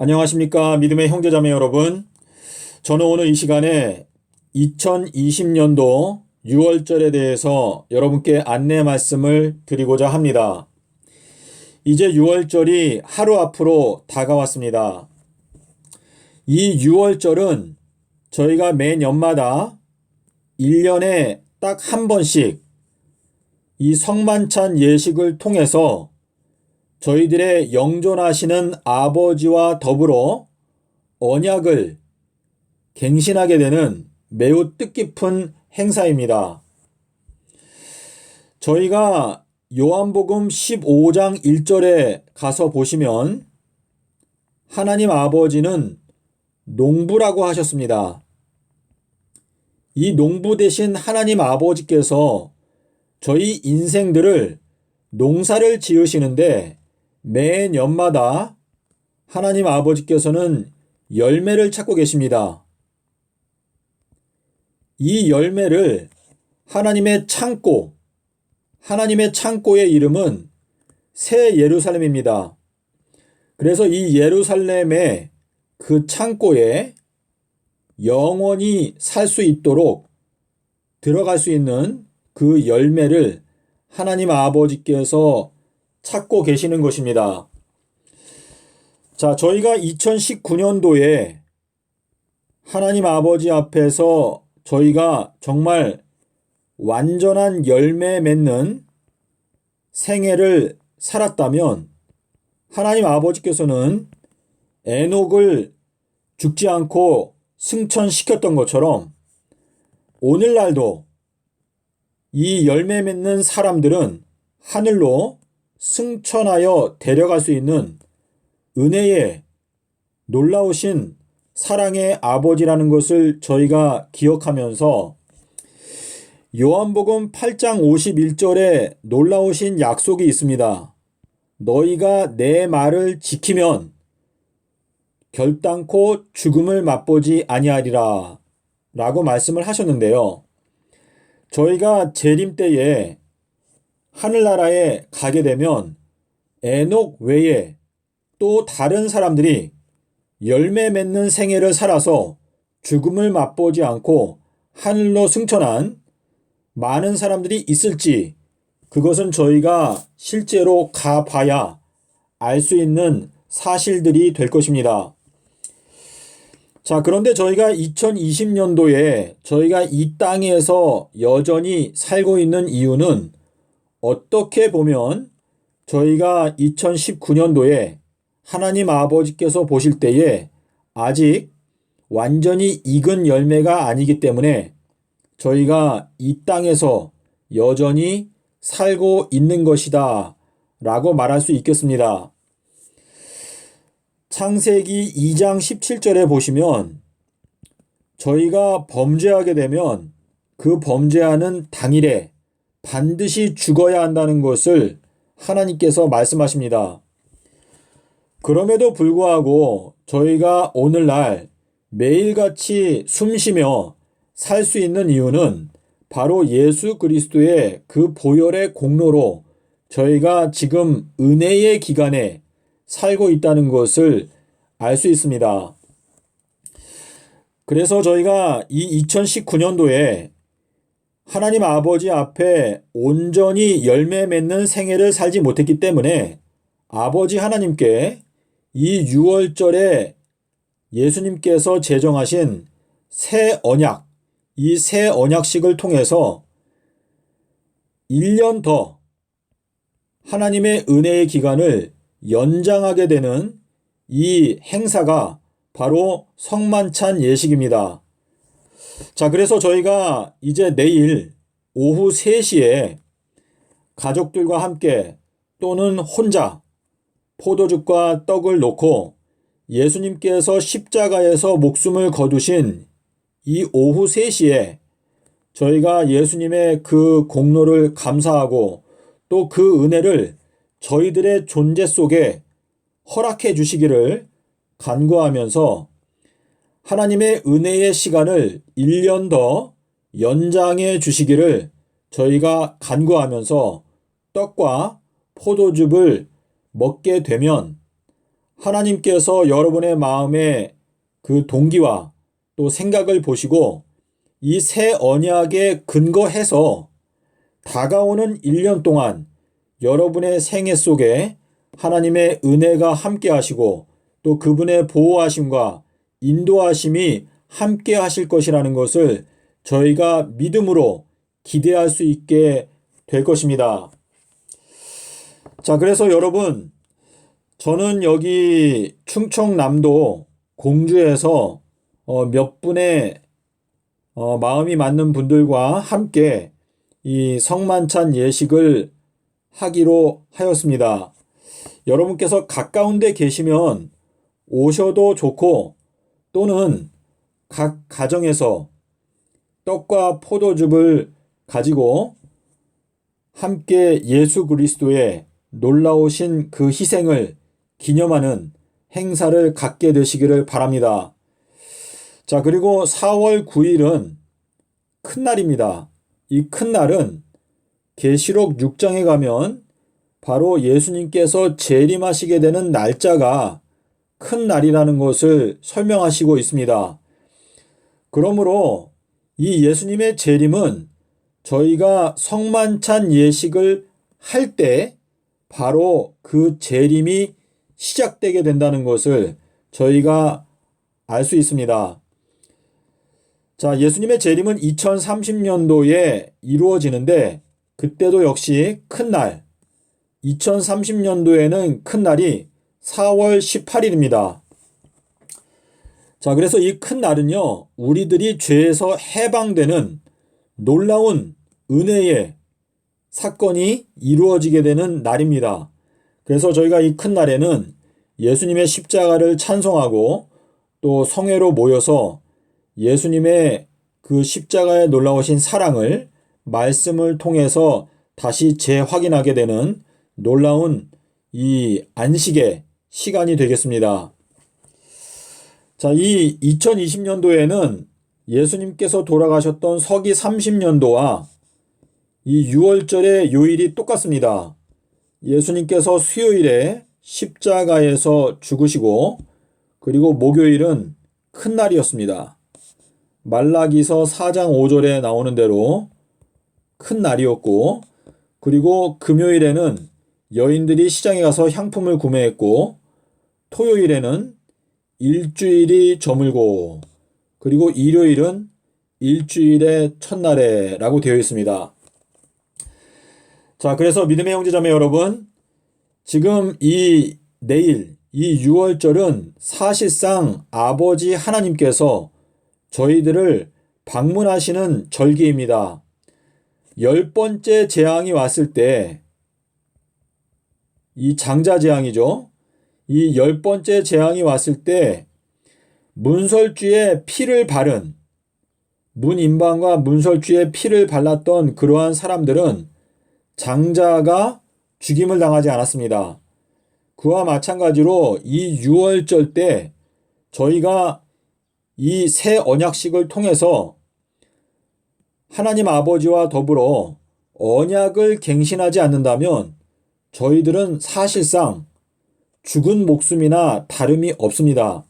안녕하십니까 믿음의 형제자매 여러분. 저는 오늘 이 시간에 2020년도 6월절에 대해서 여러분께 안내 말씀을 드리고자 합니다. 이제 6월절이 하루 앞으로 다가왔습니다. 이 6월절은 저희가 매년마다 1년에 딱 한 번씩 이 성만찬 예식을 통해서 저희들의 영존하시는 아버지와 더불어 언약을 갱신하게 되는 매우 뜻깊은 행사입니다. 저희가 요한복음 15장 1절에 가서 보시면 하나님 아버지는 농부라고 하셨습니다. 이 농부 대신 하나님 아버지께서 저희 인생들을 농사를 지으시는데 매년마다 하나님 아버지께서는 열매를 찾고 계십니다. 이 열매를 하나님의 창고의 이름은 새 예루살렘입니다. 그래서 이 예루살렘의 그 창고에 영원히 살 수 있도록 들어갈 수 있는 그 열매를 하나님 아버지께서 찾고 계시는 것입니다. 자, 저희가 2019년도에 하나님 아버지 앞에서 저희가 정말 완전한 열매 맺는 생애를 살았다면 하나님 아버지께서는 에녹을 죽지 않고 승천시켰던 것처럼 오늘날도 이 열매 맺는 사람들은 하늘로 승천하여 데려갈 수 있는 은혜의 놀라우신 사랑의 아버지라는 것을 저희가 기억하면서 요한복음 8장 51절에 놀라우신 약속이 있습니다. 너희가 내 말을 지키면 결단코 죽음을 맛보지 아니하리라 라고 말씀을 하셨는데요. 저희가 재림 때에 하늘나라에 가게 되면 에녹 외에 또 다른 사람들이 열매 맺는 생애를 살아서 죽음을 맛보지 않고 하늘로 승천한 많은 사람들이 있을지 그것은 저희가 실제로 가봐야 알 수 있는 사실들이 될 것입니다. 자, 그런데 저희가 2020년도에 저희가 이 땅에서 여전히 살고 있는 이유는 어떻게 보면 저희가 2019년도에 하나님 아버지께서 보실 때에 아직 완전히 익은 열매가 아니기 때문에 저희가 이 땅에서 여전히 살고 있는 것이다 라고 말할 수 있겠습니다. 창세기 2장 17절에 보시면 저희가 범죄하게 되면 그 범죄하는 당일에 반드시 죽어야 한다는 것을 하나님께서 말씀하십니다. 그럼에도 불구하고 저희가 오늘날 매일같이 숨쉬며 살 수 있는 이유는 바로 예수 그리스도의 그 보혈의 공로로 저희가 지금 은혜의 기간에 살고 있다는 것을 알 수 있습니다. 그래서 저희가 이 2019년도에 하나님 아버지 앞에 온전히 열매 맺는 생애를 살지 못했기 때문에 아버지 하나님께 이 6월절에 예수님께서 제정하신 새 언약, 이 새 언약식을 통해서 1년 더 하나님의 은혜의 기간을 연장하게 되는 이 행사가 바로 성만찬 예식입니다. 자, 그래서 저희가 이제 내일 오후 3시에 가족들과 함께 또는 혼자 포도즙과 떡을 놓고 예수님께서 십자가에서 목숨을 거두신 이 오후 3시에 저희가 예수님의 그 공로를 감사하고 또 그 은혜를 저희들의 존재 속에 허락해 주시기를 간구하면서 하나님의 은혜의 시간을 1년 더 연장해 주시기를 저희가 간구하면서 떡과 포도즙을 먹게 되면 하나님께서 여러분의 마음의 그 동기와 또 생각을 보시고 이 새 언약에 근거해서 다가오는 1년 동안 여러분의 생애 속에 하나님의 은혜가 함께 하시고 또 그분의 보호하심과 인도하심이 함께 하실 것이라는 것을 저희가 믿음으로 기대할 수 있게 될 것입니다. 자, 그래서 여러분, 저는 여기 충청남도 공주에서 몇 분의 마음이 맞는 분들과 함께 이 성만찬 예식을 하기로 하였습니다. 여러분께서 가까운 데 계시면 오셔도 좋고 또는 각 가정에서 떡과 포도즙을 가지고 함께 예수 그리스도의 놀라우신 그 희생을 기념하는 행사를 갖게 되시기를 바랍니다. 자, 그리고 4월 9일은 큰 날입니다. 이 큰 날은 계시록 6장에 가면 바로 예수님께서 재림하시게 되는 날짜가 큰 날이라는 것을 설명하시고 있습니다. 그러므로 이 예수님의 재림은 저희가 성만찬 예식을 할 때 바로 그 재림이 시작되게 된다는 것을 저희가 알 수 있습니다. 자, 예수님의 재림은 2030년도에 이루어지는데 그때도 역시 큰 날, 2030년도에는 큰 날이 4월 18일입니다. 자, 그래서 이 큰 날은요, 우리들이 죄에서 해방되는 놀라운 은혜의 사건이 이루어지게 되는 날입니다. 그래서 저희가 이 큰 날에는 예수님의 십자가를 찬송하고 또 성회로 모여서 예수님의 그 십자가에 놀라우신 사랑을 말씀을 통해서 다시 재확인하게 되는 놀라운 이 안식의 시간이 되겠습니다. 자, 이 2020년도에는 예수님께서 돌아가셨던 서기 30년도와 이 6월절의 요일이 똑같습니다. 예수님께서 수요일에 십자가에서 죽으시고 그리고 목요일은 큰 날이었습니다. 말라기서 4장 5절에 나오는 대로 큰 날이었고 그리고 금요일에는 여인들이 시장에 가서 향품을 구매했고 토요일에는 일주일이 저물고 그리고 일요일은 일주일의 첫날에 라고 되어 있습니다. 자, 그래서 믿음의 형제자매 여러분, 지금 내일 이 6월절은 사실상 아버지 하나님께서 저희들을 방문하시는 절기입니다. 10번째 재앙이 왔을 때, 이 장자재앙이죠. 이 10번째 재앙이 왔을 때 문설주에 피를 바른 문인방과 문설주에 피를 발랐던 그러한 사람들은 장자가 죽임을 당하지 않았습니다. 그와 마찬가지로 이 6월절 때 저희가 이 새 언약식을 통해서 하나님 아버지와 더불어 언약을 갱신하지 않는다면 저희들은 사실상 죽은 목숨이나 다름이 없습니다.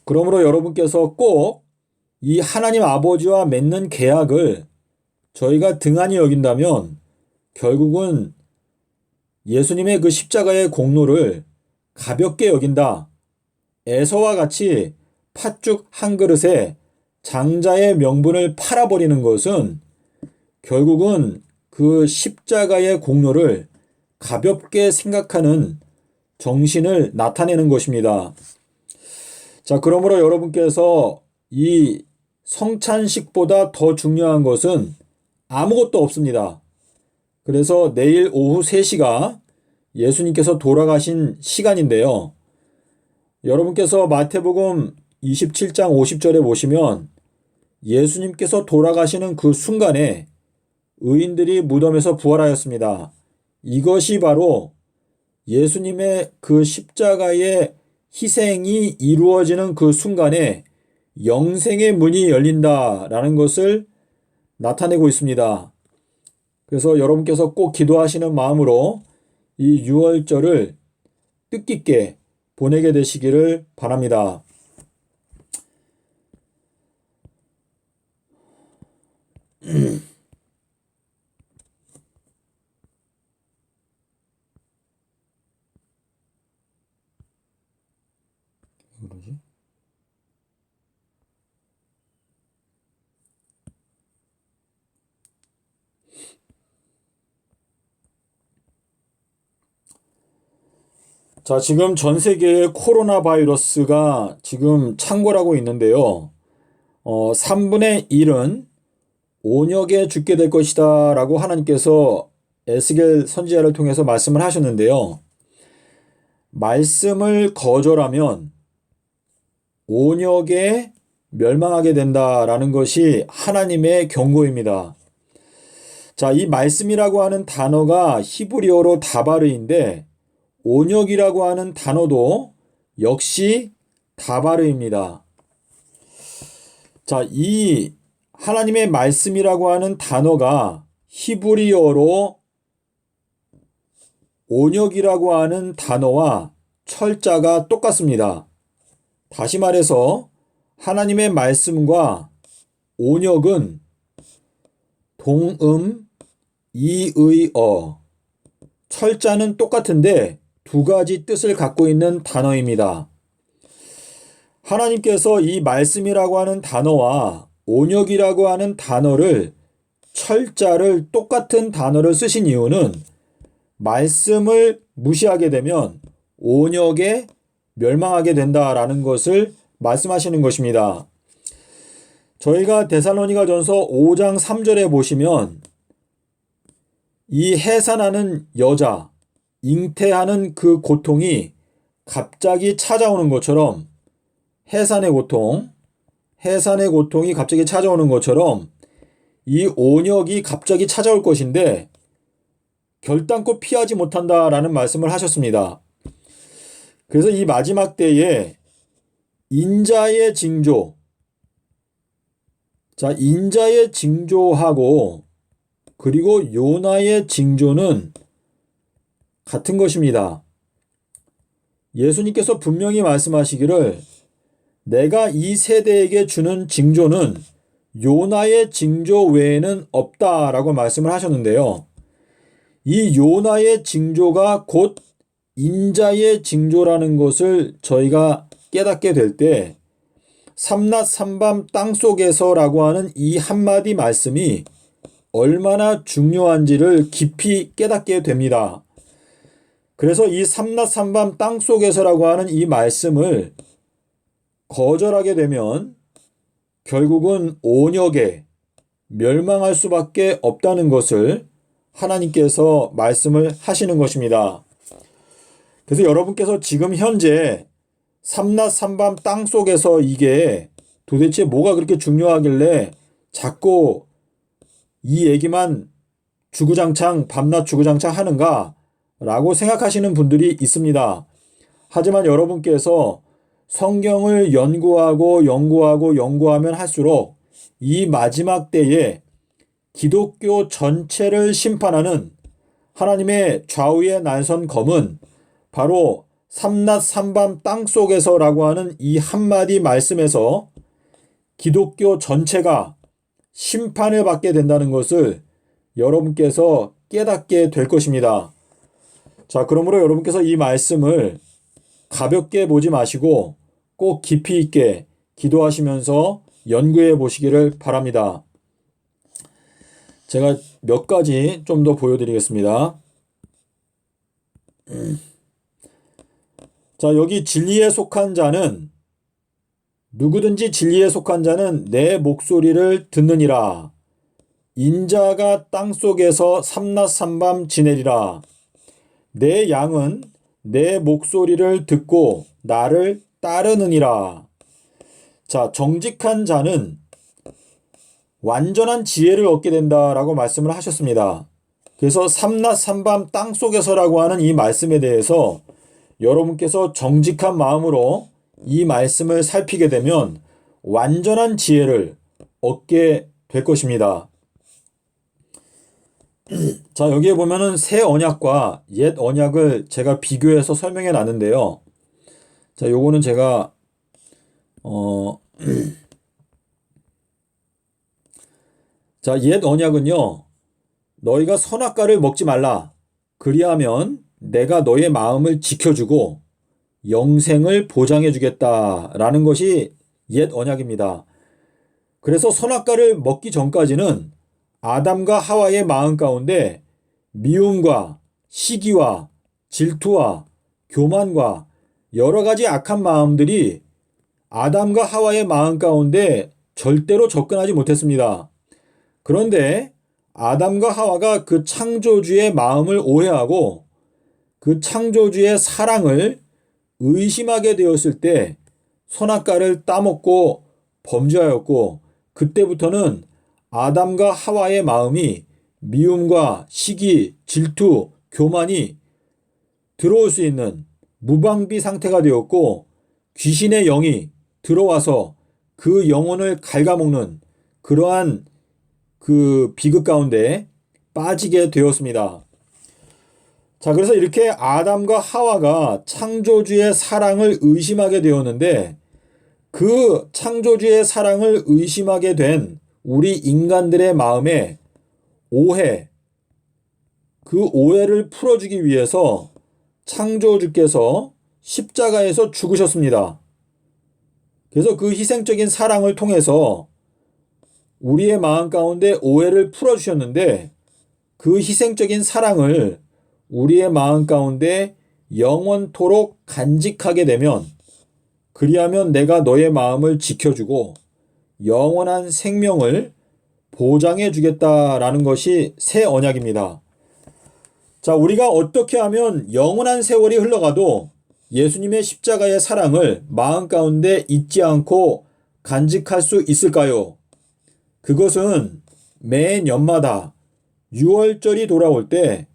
그러므로 여러분께서 꼭 이 하나님 아버지와 맺는 계약을 저희가 등한히 여긴다면 결국은 예수님의 그 십자가의 공로를 가볍게 여긴다. 에서와 같이 팥죽 한 그릇에 장자의 명분을 팔아버리는 것은 결국은 그 십자가의 공로를 가볍게 생각하는 정신을 나타내는 것입니다. 자, 그러므로 여러분께서 이 성찬식보다 더 중요한 것은 아무것도 없습니다. 그래서 내일 오후 3시가 예수님께서 돌아가신 시간인데요. 여러분께서 마태복음 27장 50절에 보시면 예수님께서 돌아가시는 그 순간에 의인들이 무덤에서 부활하였습니다. 이것이 바로 예수님의 그 십자가의 희생이 이루어지는 그 순간에 영생의 문이 열린다라는 것을 나타내고 있습니다. 그래서 여러분께서 꼭 기도하시는 마음으로 이 6월절을 뜻깊게 보내게 되시기를 바랍니다. 그러지? 자, 지금 전 세계에 코로나 바이러스가 지금 창궐하고 있는데요. 3분의 1은 온역에 죽게 될 것이다 라고 하나님께서 에스겔 선지자를 통해서 말씀을 하셨는데요. 말씀을 거절하면 온역에 멸망하게 된다라는 것이 하나님의 경고입니다. 자, 이 말씀이라고 하는 단어가 히브리어로 다바르인데 온역이라고 하는 단어도 역시 다바르입니다. 자, 이 하나님의 말씀이라고 하는 단어가 히브리어로 온역이라고 하는 단어와 철자가 똑같습니다. 다시 말해서 하나님의 말씀과 온역은 동음 이의어 철자는 똑같은데 두 가지 뜻을 갖고 있는 단어입니다. 하나님께서 이 말씀이라고 하는 단어와 온역이라고 하는 단어를 철자를 똑같은 단어를 쓰신 이유는 말씀을 무시하게 되면 온역에 멸망하게 된다라는 것을 말씀하시는 것입니다. 저희가 데살로니가전서 5장 3절에 보시면 이 해산하는 여자, 잉태하는 그 고통이 갑자기 찾아오는 것처럼 해산의 고통이 갑자기 찾아오는 것처럼 이 온역이 갑자기 찾아올 것인데 결단코 피하지 못한다라는 말씀을 하셨습니다. 그래서 이 마지막 때에 인자의 징조, 자, 인자의 징조하고 그리고 요나의 징조는 같은 것입니다. 예수님께서 분명히 말씀하시기를 내가 이 세대에게 주는 징조는 요나의 징조 외에는 없다라고 말씀을 하셨는데요. 이 요나의 징조가 곧 인자의 징조라는 것을 저희가 깨닫게 될 때 삼낮 삼밤 땅속에서라고 하는 이 한마디 말씀이 얼마나 중요한지를 깊이 깨닫게 됩니다. 그래서 이 삼낮 삼밤 땅속에서라고 하는 이 말씀을 거절하게 되면 결국은 온역에 멸망할 수밖에 없다는 것을 하나님께서 말씀을 하시는 것입니다. 그래서 여러분께서 지금 현재 삼낮 삼밤 땅속에서 이게 도대체 뭐가 그렇게 중요하길래 자꾸 이 얘기만 주구장창 밤낮 주구장창 하는가 라고 생각하시는 분들이 있습니다. 하지만 여러분께서 성경을 연구하면 할수록 이 마지막 때에 기독교 전체를 심판하는 하나님의 좌우의 날선 검은 바로 삼낮 삼밤 땅속에서라고 하는 이 한마디 말씀에서 기독교 전체가 심판을 받게 된다는 것을 여러분께서 깨닫게 될 것입니다. 자, 그러므로 여러분께서 이 말씀을 가볍게 보지 마시고 꼭 깊이 있게 기도하시면서 연구해 보시기를 바랍니다. 제가 몇 가지 좀 더 보여드리겠습니다. 자, 여기 진리에 속한 자는 누구든지 진리에 속한 자는 내 목소리를 듣느니라. 인자가 땅속에서 삼낮 삼밤 지내리라. 내 양은 내 목소리를 듣고 나를 따르느니라. 자, 정직한 자는 완전한 지혜를 얻게 된다라고 말씀을 하셨습니다. 그래서 삼낮 삼밤 땅속에서라고 하는 이 말씀에 대해서 여러분께서 정직한 마음으로 이 말씀을 살피게 되면 완전한 지혜를 얻게 될 것입니다. 자, 여기에 보면은 새 언약과 옛 언약을 제가 비교해서 설명해 놨는데요. 자, 요거는 제가 어, 자, 옛 언약은요. 너희가 선악과를 먹지 말라. 그리하면 내가 너의 마음을 지켜주고 영생을 보장해 주겠다라는 것이 옛 언약입니다. 그래서 선악과를 먹기 전까지는 아담과 하와의 마음 가운데 미움과 시기와 질투와 교만과 여러 가지 악한 마음들이 아담과 하와의 마음 가운데 절대로 접근하지 못했습니다. 그런데 아담과 하와가 그 창조주의 마음을 오해하고 그 창조주의 사랑을 의심하게 되었을 때 선악과를 따먹고 범죄하였고, 그때부터는 아담과 하와의 마음이 미움과 시기, 질투, 교만이 들어올 수 있는 무방비 상태가 되었고, 귀신의 영이 들어와서 그 영혼을 갉아먹는 그러한 그 비극 가운데 빠지게 되었습니다. 자, 그래서 이렇게 아담과 하와가 창조주의 사랑을 의심하게 되었는데, 그 창조주의 사랑을 의심하게 된 우리 인간들의 마음에 오해, 그 오해를 풀어주기 위해서 창조주께서 십자가에서 죽으셨습니다. 그래서 그 희생적인 사랑을 통해서 우리의 마음 가운데 오해를 풀어주셨는데, 그 희생적인 사랑을 우리의 마음 가운데 영원토록 간직하게 되면, 그리하면 내가 너의 마음을 지켜주고 영원한 생명을 보장해 주겠다라는 것이 새 언약입니다. 자, 우리가 어떻게 하면 영원한 세월이 흘러가도 예수님의 십자가의 사랑을 마음 가운데 잊지 않고 간직할 수 있을까요? 그것은 매 년마다 6월절이 돌아올 때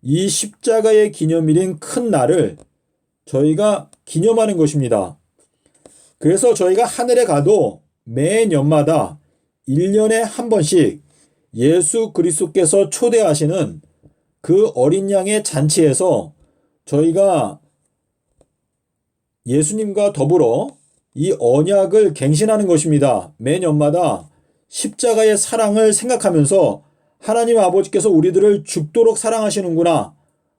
이 십자가의 기념일인 큰 날을 저희가 기념하는 것입니다. 그래서 저희가 하늘에 가도 매년마다 1년에 한 번씩 예수 그리스도께서 초대하시는 그 어린 양의 잔치에서 저희가 예수님과 더불어 이 언약을 갱신하는 것입니다. 매년마다 십자가의 사랑을 생각하면서 하나님 아버지께서 우리들을 죽도록 사랑하시는구나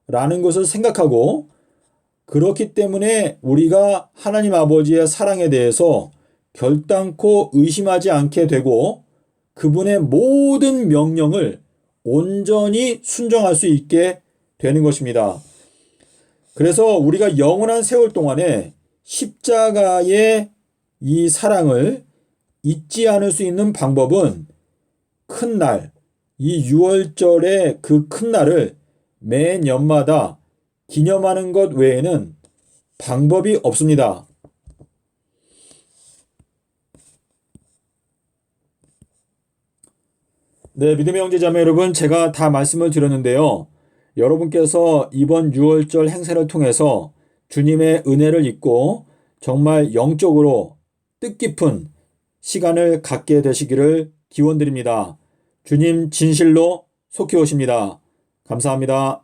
라는 것을 생각하고, 그렇기 때문에 우리가 하나님 아버지의 사랑에 대해서 결단코 의심하지 않게 되고 그분의 모든 명령을 온전히 순종할 수 있게 되는 것입니다. 그래서 우리가 영원한 세월 동안에 십자가의 이 사랑을 잊지 않을 수 있는 방법은 큰 날, 이 6월절의 그 큰 날을 매년마다 기념하는 것 외에는 방법이 없습니다. 네, 믿음의 형제자매 여러분, 제가 다 말씀을 드렸는데요. 여러분께서 이번 6월절 행사를 통해서 주님의 은혜를 잊고 정말 영적으로 뜻깊은 시간을 갖게 되시기를 기원드립니다. 주님 진실로 속히 오십니다. 감사합니다.